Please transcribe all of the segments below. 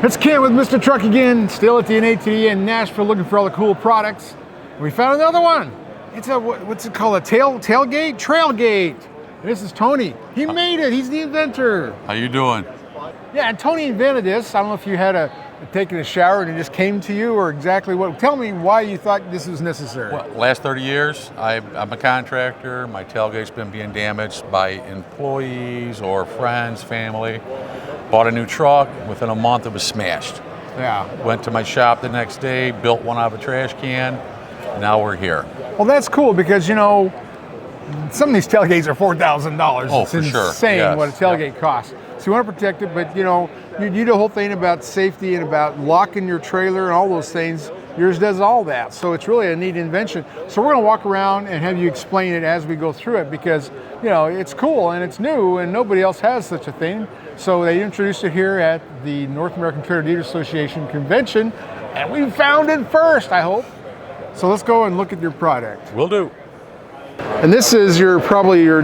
It's Ken with Mr. Truck again, still at the NATDA in Nashville looking for all the cool products. We found another one. It's a, what's it called, a tailgate? Trailgate. And this is Tony. He made it, he's the inventor. How you doing? Yeah, and Tony invented this. I don't know if you had taken a shower and it just came to you or exactly what. Tell me why you thought this was necessary. Well, last 30 years, I'm a contractor. My tailgate's been being damaged by employees or friends, family. Bought a new truck. Within a month, it was smashed. Yeah. Went to my shop the next day, built one out of a trash can. Now we're here. Well, that's cool because, you know, some of these tailgates are $4,000. Oh, it's for sure. insane Yes. what a tailgate costs. So you want to protect it, but, you know, you do the whole thing about safety and about locking your trailer and all those things. Yours does all that. So it's really a neat invention. So we're going to walk around and have you explain it as we go through it because, you know, it's cool and it's new and nobody else has such a thing. So they introduced it here at the North American Trailer Dealer Association convention and we found it first, I hope. So let's go and look at your product. Will do. And this is probably your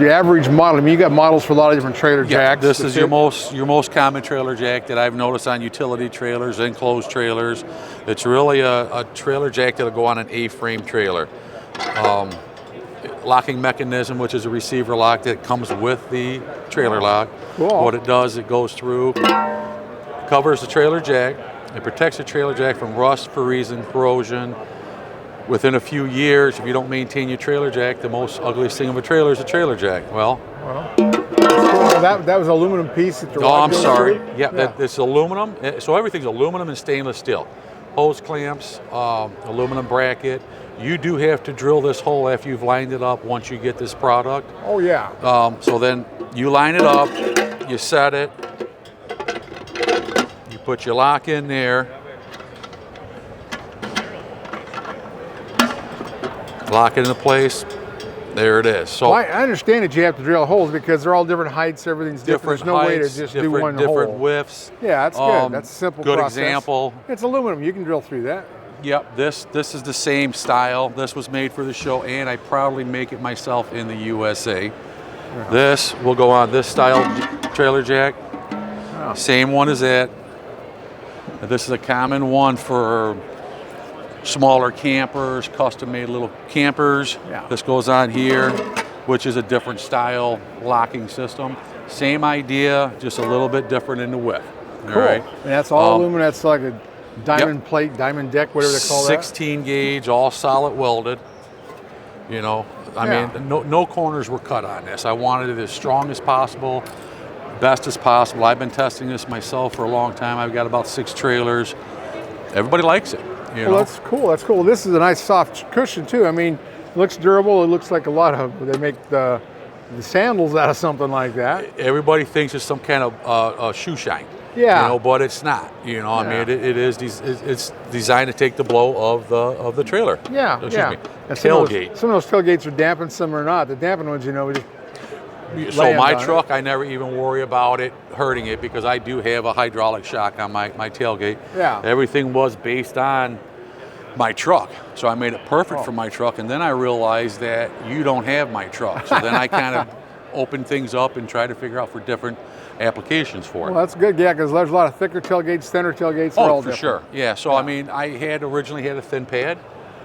average model. I mean, you got models for a lot of different trailer jacks. This is your most common trailer jack that I've noticed on utility trailers, enclosed trailers. It's really a trailer jack that'll go on an A-frame trailer. Locking mechanism, which is a receiver lock that comes with the trailer lock. Cool. What it does, it goes through, covers the trailer jack. It protects the trailer jack from rust, corrosion. Within a few years, if you don't maintain your trailer jack, the most ugliest thing of a trailer is a trailer jack. Well, that was an aluminum piece. That oh, I'm sorry. Yeah, it's aluminum. So everything's aluminum and stainless steel. Hose clamps, aluminum bracket. You do have to drill this hole after you've lined it up once you get this product. Oh, yeah. So then you line it up, you set it, you put your lock in there, lock it into place. There it is. So well, I understand that you have to drill holes because they're all different heights. Everything's different. There's no way to just do one hole. Different widths. Yeah, that's good. That's a simple good process. Example. It's aluminum. You can drill through that. Yep. This is the same style. This was made for the show, and I proudly make it myself in the USA. Yeah. This will go on this style trailer jack. Oh. Same one as that. This is a common one for smaller campers, custom-made little campers. Yeah. This goes on here, which is a different style locking system. Same idea, just a little bit different in the width. Cool. All right. And that's all aluminum. That's like a diamond plate, diamond deck, whatever they call 16 gauge, all solid welded. You know, I mean, no corners were cut on this. I wanted it as strong as possible, best as possible. I've been testing this myself for a long time. I've got about 6 trailers. Everybody likes it. You know? That's cool. That's cool. This is a nice soft cushion too. I mean, it looks durable. It looks like a lot of, they make the sandals out of something like that. Everybody thinks it's some kind of shoe shine. Yeah. You know, but it's not. You know, I mean, it's designed to take the blow of the trailer. Yeah. Excuse me. Tailgate. Some of those tailgates are dampened, some are not. The dampened ones, you know, we just so my truck, I never even worry about it hurting it because I do have a hydraulic shock on my tailgate. Yeah. Everything was based on my truck. So I made it perfect for my truck. And then I realized that you don't have my truck. So then I kind of opened things up and tried to figure out for different applications for it. Well, that's good, yeah, because there's a lot of thicker tailgates, thinner tailgates. They're all for different. Sure. Yeah, so I mean, I had originally had a thin pad.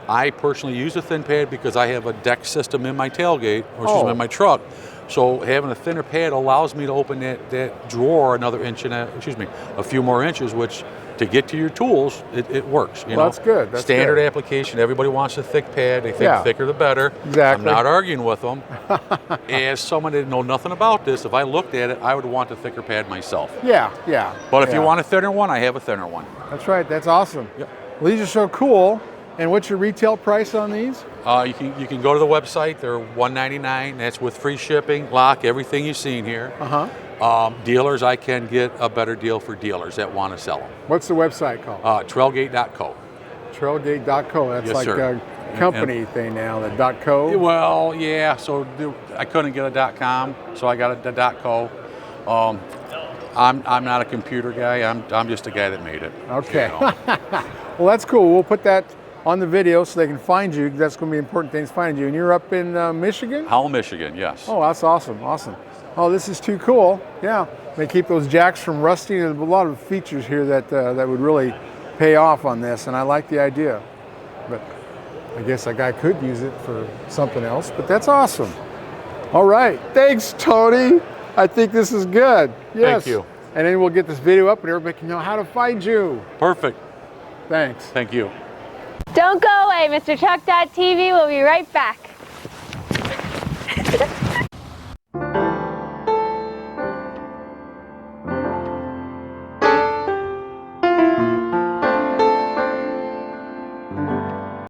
I personally use a thin pad because I have a deck system in my tailgate, or in my truck. So having a thinner pad allows me to open that drawer another inch and a few more inches, which to get to your tools, it works. You know? That's good. That's standard good. Application. Everybody wants a thick pad. They think thicker the better. Exactly. I'm not arguing with them. As someone that didn't know nothing about this, if I looked at it, I would want a thicker pad myself. Yeah, yeah. But if you want a thinner one, I have a thinner one. That's right. That's awesome. Yep. Well, these are so cool. And what's your retail price on these? You can go to the website. They're $199. That's with free shipping, lock, everything you've seen here. Dealers, I can get a better deal for dealers that want to sell them. What's the website called? Trailgate.co. Trailgate.co. That's like a company thing now, the .co? Well, yeah. So I couldn't get a .com, so I got a .co. I'm not a computer guy. I'm just a guy that made it. Okay. You know. Well, that's cool. We'll put that on the video so they can find you. That's going to be important things finding you. And you're up in Michigan? Howell, Michigan, yes. Oh, that's awesome, awesome. Oh, this is too cool. Yeah, they keep those jacks from rusting. There's a lot of features here that that would really pay off on this, and I like the idea. But I guess that guy could use it for something else, but that's awesome. All right, thanks, Tony. I think this is good. Yes. Thank you. And then we'll get this video up and everybody can know how to find you. Perfect. Thanks. Thank you. Don't go away, Mr. Truck.tv. We'll be right back.